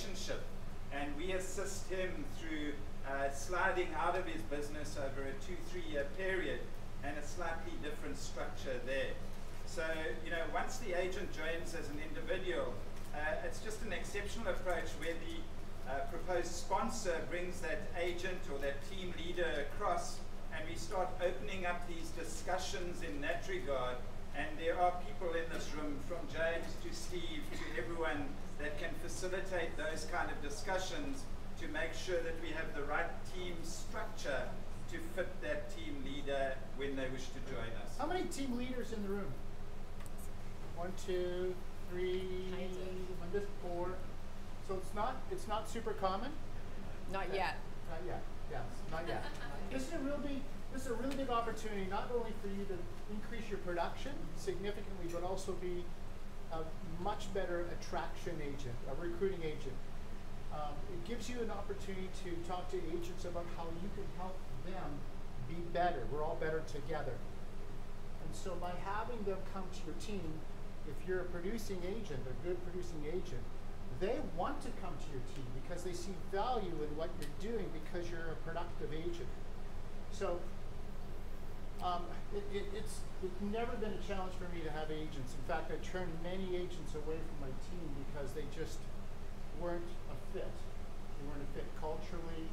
relationship, and we assist him through sliding out of his business over a 2-3 year period, and a slightly different structure there. So, you know, once the agent joins as an individual, it's just an exceptional approach where the proposed sponsor brings that agent or that team leader across, and we start opening up these discussions in that regard. And there are people in this room, from James to Steve to everyone, that can facilitate those kind of discussions to make sure that we have the right team structure to fit that team leader when they wish to join us. How many team leaders in the room? 1, 2, 3, 4. So it's not super common? Not yet. Not yet, yes, not yet. This is a really big opportunity, not only for you to increase your production significantly, but also be a much better attraction agent, a recruiting agent. It gives you an opportunity to talk to agents about how you can help them be better. We're all better together. And so by having them come to your team, if you're a producing agent, a good producing agent, they want to come to your team because they see value in what you're doing because you're a productive agent. So it's never been a challenge for me to have agents. In fact, I turned many agents away from my team because they just weren't a fit. They weren't a fit culturally.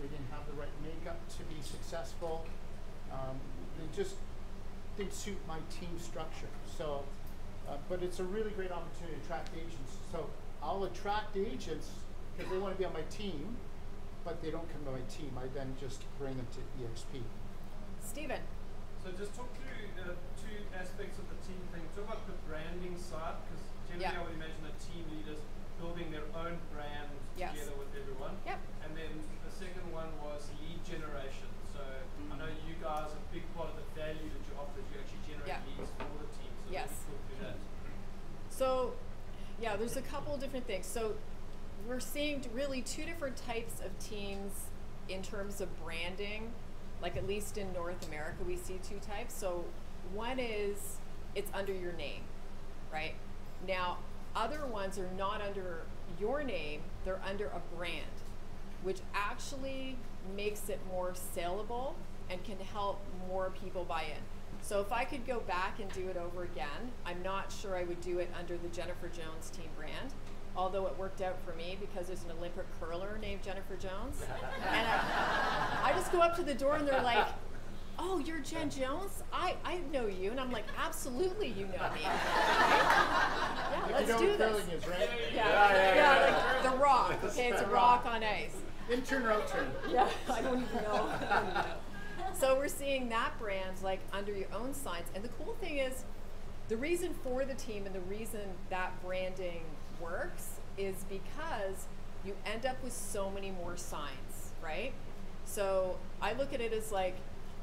They didn't have the right makeup to be successful. They just didn't suit my team structure. So, but it's a really great opportunity to attract agents. So I'll attract agents because they want to be on my team, but they don't come to my team. I then just bring them to eXp. Stephen. So just talk through the two aspects of the team thing. Talk about the branding side, because generally I would imagine that team leaders building their own brand together with everyone. Yep. And then the second one was lead generation. So I know you guys, a big part of the value that you offer is you actually generate leads for the team. So yes. Talk through that. So yeah, there's a couple of different things. So we're seeing really two different types of teams in terms of branding. Like at least in North America, we see two types. So one is it's under your name, right? Now, other ones are not under your name, they're under a brand, which actually makes it more saleable and can help more people buy in. So if I could go back and do it over again, I'm not sure I would do it under the Jennifer Jones team brand, although it worked out for me because there's an Olympic curler named Jennifer Jones. And I just go up to the door and they're like, oh, you're Jen Jones? I know you. And I'm like, absolutely you know me. Yeah, let's do this. Is, right? Yeah, like The Rock. Okay, it's a rock on ice. Intern or outturn? Yeah, I don't even know. So we're seeing that brand like under your own signs. And the cool thing is, the reason for the team and the reason that branding works is because you end up with so many more signs, right? So I look at it as like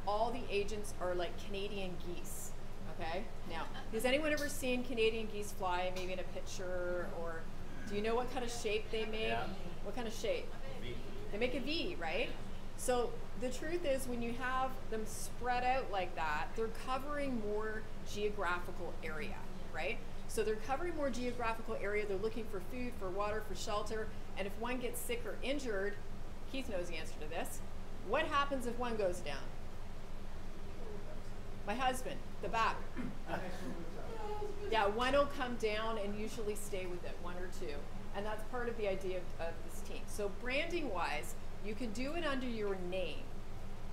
all the agents are like Canadian geese, okay? Now, has anyone ever seen Canadian geese fly, maybe in a picture, or do you know what kind of shape they make? Yeah. What kind of shape? V. They make a V, right? So the truth is when you have them spread out like that, they're covering more geographical area, right? So they're covering more geographical area, they're looking for food, for water, for shelter, and if one gets sick or injured, Keith knows the answer to this, what happens if one goes down? My husband, the back. Yeah, one will come down and usually stay with it, one or two. And that's part of the idea of this team. So branding wise, you can do it under your name.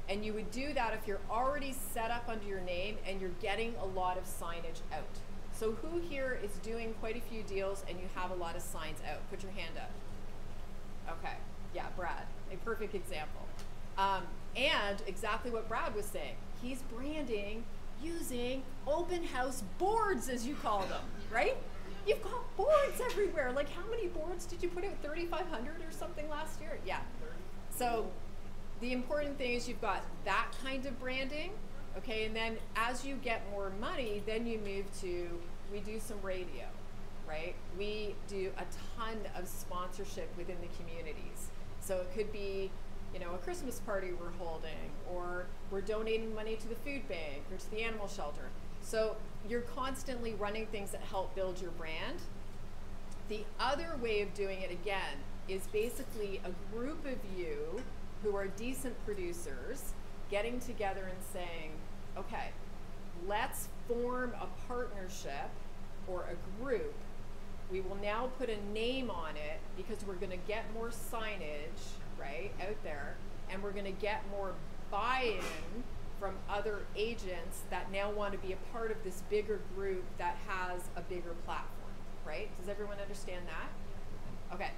And you would do that if you're already set up under your name and you're getting a lot of signage out. So who here is doing quite a few deals and you have a lot of signs out? Put your hand up. Okay, yeah, Brad, a perfect example. And exactly what Brad was saying. He's branding using open house boards, as you call them, right? You've got boards everywhere. Like how many boards did you put out? 3,500 or something last year? Yeah. So the important thing is you've got that kind of branding, okay? And then as you get more money, then you move to, we do some radio, right? We do a ton of sponsorship within the communities. So it could be, you know, a Christmas party we're holding, or we're donating money to the food bank or to the animal shelter. So you're constantly running things that help build your brand. The other way of doing it, again, is basically a group of you who are decent producers getting together and saying, okay, let's form a partnership or a group. We will now put a name on it because we're going to get more signage, right, out there, and we're going to get more buy-in from other agents that now want to be a part of this bigger group that has a bigger platform, right? Does everyone understand that? Okay.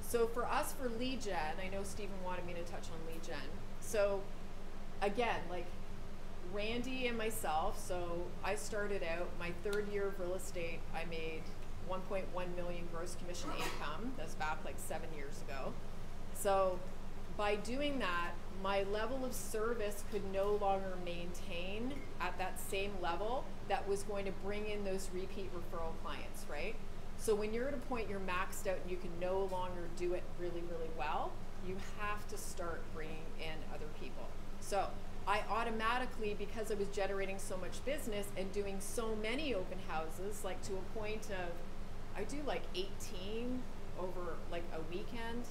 So for us, for lead gen, I know Stephen wanted me to touch on lead gen. So again, like Randy and myself, so I started out, my 3rd year of real estate, I made 1.1 million gross commission income. That's back like 7 years ago. So by doing that, my level of service could no longer maintain at that same level that was going to bring in those repeat referral clients, right? So when you're at a point you're maxed out and you can no longer do it really, really well, you have to start bringing in other people. So I automatically, because I was generating so much business and doing so many open houses, like to a point of, I do like 18 over like a weekend,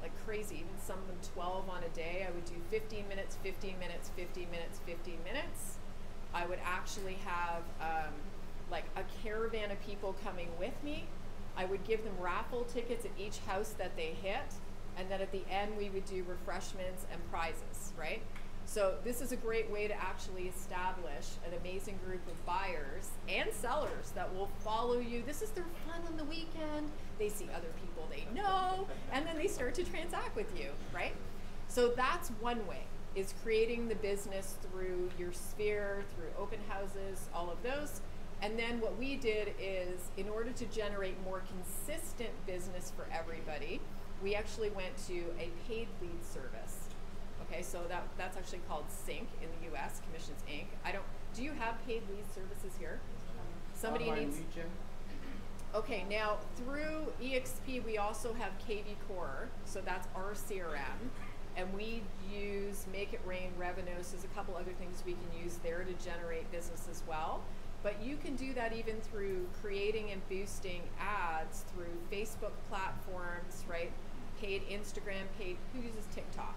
like crazy, even some of them 12 on a day. I would do 15 minutes, 15 minutes, 15 minutes, 15 minutes. I would actually have like a caravan of people coming with me. I would give them raffle tickets at each house that they hit, and then at the end we would do refreshments and prizes, right? So this is a great way to actually establish an amazing group of buyers and sellers that will follow you. This is their fun on the weekend. They see other people they know, and then they start to transact with you, right? So that's one way, is creating the business through your sphere, through open houses, all of those. And then what we did is, in order to generate more consistent business for everybody, we actually went to a paid lead service. Okay, so that's actually called Sync in the US, Commissions Inc. Do you have paid lead services here? Somebody Online needs. lead gen? Okay, now through eXp we also have KV Core, so that's our CRM, and we use Make It Rain, Revenues. There's a couple other things we can use there to generate business as well. But you can do that even through creating and boosting ads through Facebook platforms, right? Paid Instagram, paid, who uses TikTok?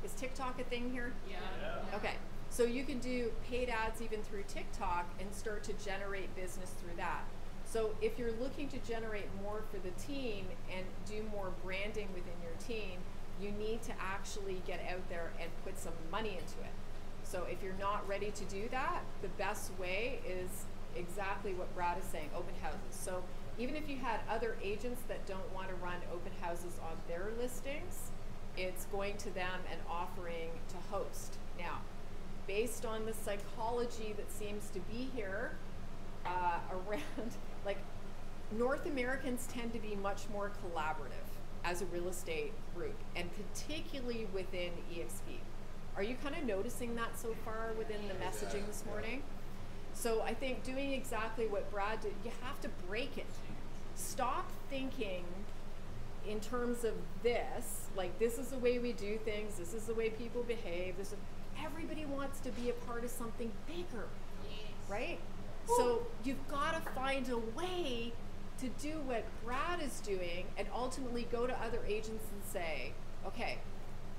Is TikTok a thing here? Yeah. Okay, so you can do paid ads even through TikTok and start to generate business through that. So if you're looking to generate more for the team and do more branding within your team, you need to actually get out there and put some money into it. So if you're not ready to do that, the best way is exactly what Brad is saying, open houses. So even if you had other agents that don't want to run open houses on their listings, it's going to them and offering to host. Now, based on the psychology that seems to be here around, like, North Americans tend to be much more collaborative as a real estate group, and particularly within eXp. Are you kind of noticing that so far within the messaging this morning? So I think doing exactly what Brad did, you have to break it. Stop thinking in terms of this, like this is the way we do things, this is the way people behave, everybody wants to be a part of something bigger, right? So you've got to find a way to do what Brad is doing and ultimately go to other agents and say, okay,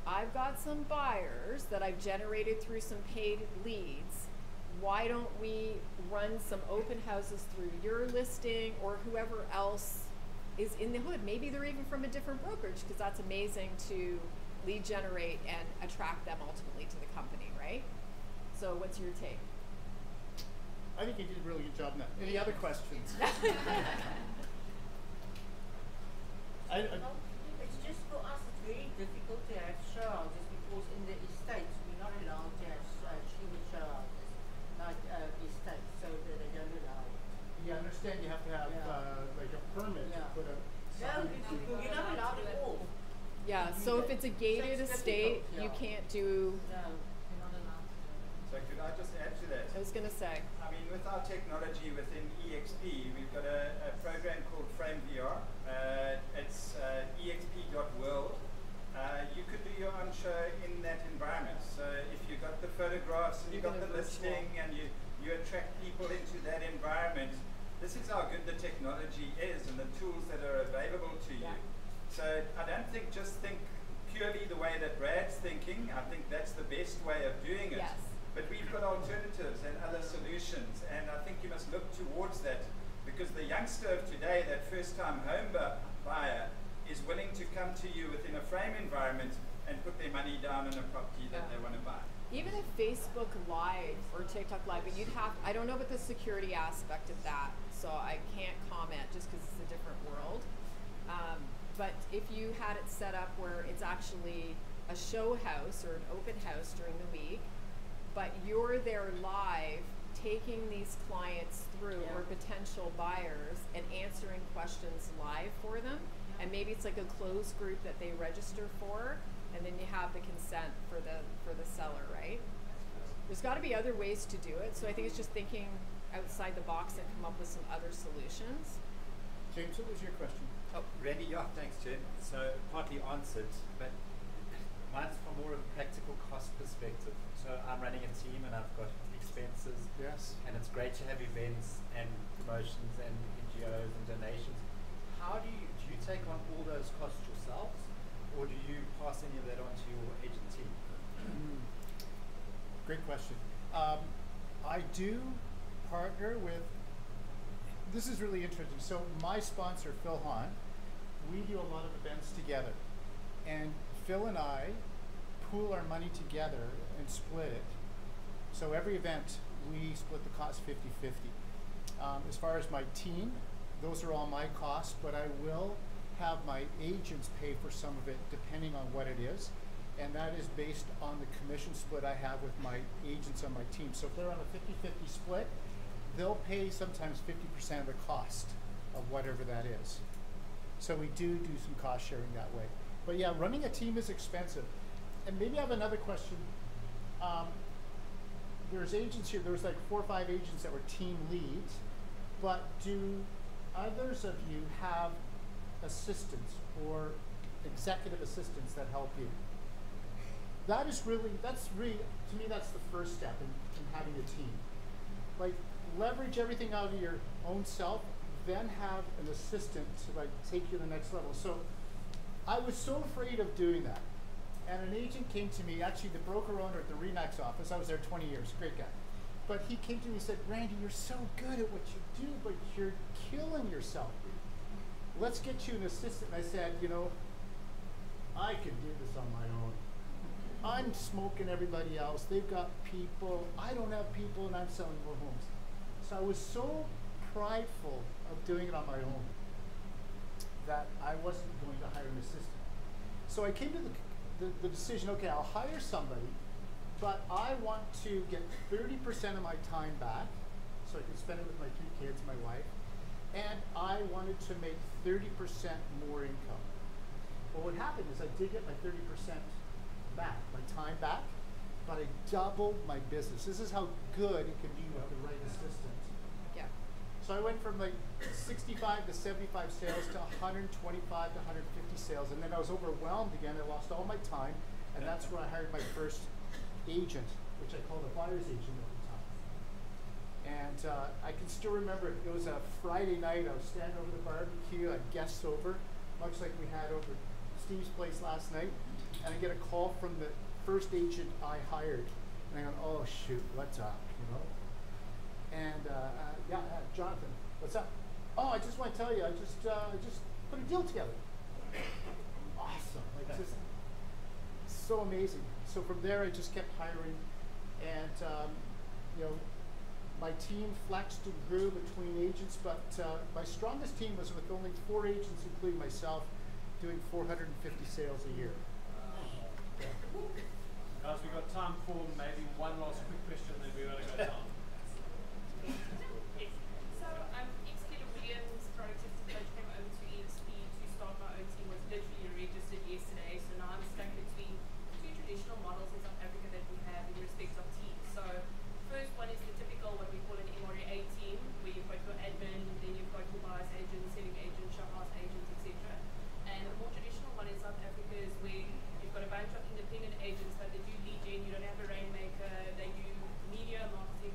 I've got some buyers that I've generated through some paid leads. Why don't we run some open houses through your listing or whoever else is in the hood? Maybe they're even from a different brokerage, because that's amazing to lead generate and attract them ultimately to the company, right? So what's your take? I think you did a really good job on that. Any other questions? It's just for us, it's very difficult to have shareholders because in the estates we're not allowed to have human shareholders, like estates, so that they don't allow it. You understand you have to have like a permit to put a sign. No, you're not allowed at all. Yeah, so if it's a gated So it's estate, difficult, you yeah. can't do, No, you're not allowed. So could I just add to that? I was going to say. I mean, with our technology within eXp, we've got a program called Frame VR. It's exp.world. You could do your own show in that environment. So if you got the photographs and you got the listing and you attract people into that environment, this is how good the technology is and the tools that are available to you. So I don't just think purely the way that Brad's thinking. I think that's the best way of doing it. Yes. But we've got alternatives and other solutions, and I think you must look towards that, because the youngster of today, that first-time home buyer, is willing to come to you within a frame environment and put their money down on a property that they want to buy. Even if Facebook Live or TikTok Live, but you'd have, I don't know about the security aspect of that, so I can't comment just because it's a different world. But if you had it set up where it's actually a show house or an open house during the week, but you're there live taking these clients through or potential buyers and answering questions live for them, and maybe it's like a closed group that they register for, and then you have the consent for the seller, right? There's got to be other ways to do it, so I think it's just thinking outside the box and come up with some other solutions. James, what was your question? Oh, Randy, yeah, thanks, Jen. So partly answered, but mine's from more of a practical cost perspective. So I'm running a team and I've got expenses. Yes. And it's great to have events and promotions and NGOs and donations. How do you take on all those costs yourselves, or do you pass any of that on to your agent team? Great question. I do partner with, this is really interesting. So my sponsor, Phil Hahn, we do a lot of events together. And Phil and I pool our money together and split it. So every event, we split the cost 50-50. As far as my team, those are all my costs, but I will have my agents pay for some of it depending on what it is. And that is based on the commission split I have with my agents on my team. So if they're on a 50-50 split, they'll pay sometimes 50% of the cost of whatever that is. So we do some cost sharing that way. But yeah, running a team is expensive. And maybe I have another question. There's agents here, there's like 4 or 5 agents that were team leads, but do others of you have assistants or executive assistants that help you? That's really, to me, that's the first step in having a team. Like, leverage everything out of your own self, then have an assistant to like take you to the next level. So I was so afraid of doing that. And an agent came to me, actually the broker owner at the RE/MAX office, I was there 20 years, great guy. But he came to me and said, Randy, you're so good at what you do, but you're killing yourself. Let's get you an assistant. And I said, you know, I can do this on my own. I'm smoking everybody else. They've got people. I don't have people, and I'm selling more homes. So I was so prideful of doing it on my own that I wasn't going to hire an assistant. So I came to the decision, okay, I'll hire somebody, but I want to get 30% of my time back, so I can spend it with my 3 kids, my wife, and I wanted to make 30% more income. Well, what happened is I did get my 30% back, my time back, but I doubled my business. This is how good it can be with the right assistant. yeah. So I went from like 65 to 75 sales to 125 to 150 sales, and then I was overwhelmed again. I lost all my time, and that's where I hired my first agent, which I called a buyer's agent at the time. And I can still remember it was a Friday night. I was standing over the barbecue, I had guests over, much like we had over Steve's place last night, and I get a call from the first agent I hired, and I go, oh shoot, what's up, you know? And Jonathan, what's up? Oh, I just want to tell you, I just put a deal together. Awesome, like just so amazing. So from there, I just kept hiring, and you know, my team flexed and grew between agents, but my strongest team was with only 4 agents, including myself, doing 450 sales a year. Guys, we've got time for maybe one last quick question, then we've got to go down. Yes. So, ex-Keller Williams project approach came over to eXp to start my own team, was literally registered yesterday, so now I'm stuck between 2 traditional models in South Africa that we have in respect of teams. So, first one is the typical, what we call an MRA team, where you've got your admin, then you've got your buyer's agent, selling agent, shop house agent, etc. And the more traditional one in South Africa is where you've got a bunch of independent agents, but they do lead gen, you don't have a rainmaker, they do media, marketing,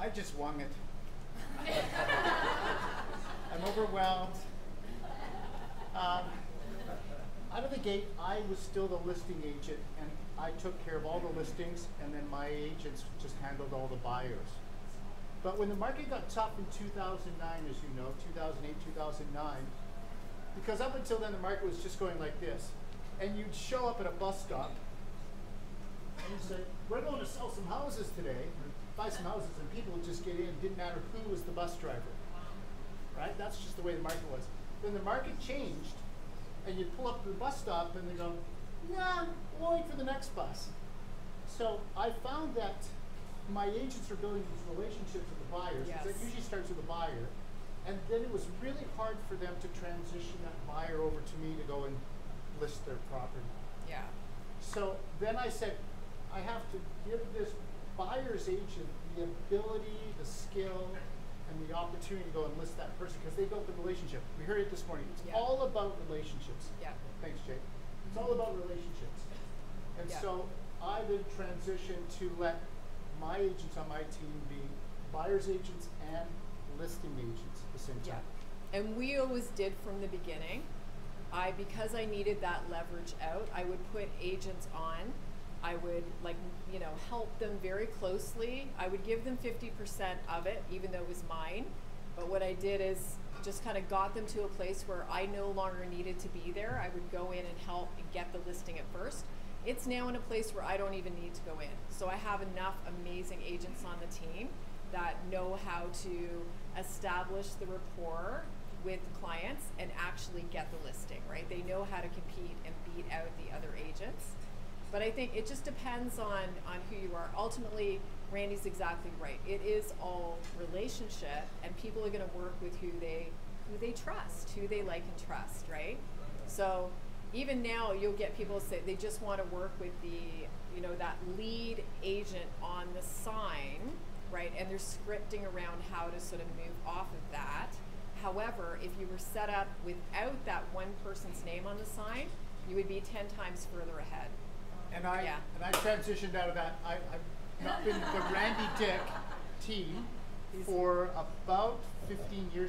I just wung it. I'm overwhelmed. Out of the gate, I was still the listing agent, and I took care of all the listings, and then my agents just handled all the buyers. But when the market got tough in 2009, as you know, 2008, 2009, because up until then the market was just going like this, and you'd show up at a bus stop, and you'd say, we're going to sell some houses today, buy some houses, and people would just get in. It didn't matter who was the bus driver, right? That's just the way the market was. Then the market changed, and you'd pull up to the bus stop, and they go, yeah, we'll wait for the next bus. So I found that my agents are building these relationships with the buyers. Yes. That usually starts with a buyer. And then it was really hard for them to transition that buyer over to me to go and list their property. Yeah. So then I said, I have to give this buyer's agent the ability, the skill, and the opportunity to go and list that person because they built the relationship. We heard it this morning. It's Yeah. all about relationships. Yeah. Thanks, Jake. It's all about relationships. And Yeah. so I then transitioned to let my agents on my team be buyer's agents and listing agents at the same Yeah. time. And we always did from the beginning. Because I needed that leverage out, I would put agents on. I would help them very closely. I would give them 50% of it, even though it was mine. But what I did is just kind of got them to a place where I no longer needed to be there. I would go in and help and get the listing at first. It's now in a place where I don't even need to go in. So I have enough amazing agents on the team that know how to establish the rapport with clients and actually get the listing, right? They know how to compete and beat out the other agents. But I think it just depends on who you are. Ultimately, Randy's exactly right. It is all relationship, and people are going to work with who they trust, who they like and trust, right? So even now, you'll get people say they just want to work with that lead agent on the sign, right? And they're scripting around how to sort of move off of that. However, if you were set up without that one person's name on the sign, you would be 10 times further ahead. And I transitioned out of that. I've not been the Randy Dyke team for about 15 years.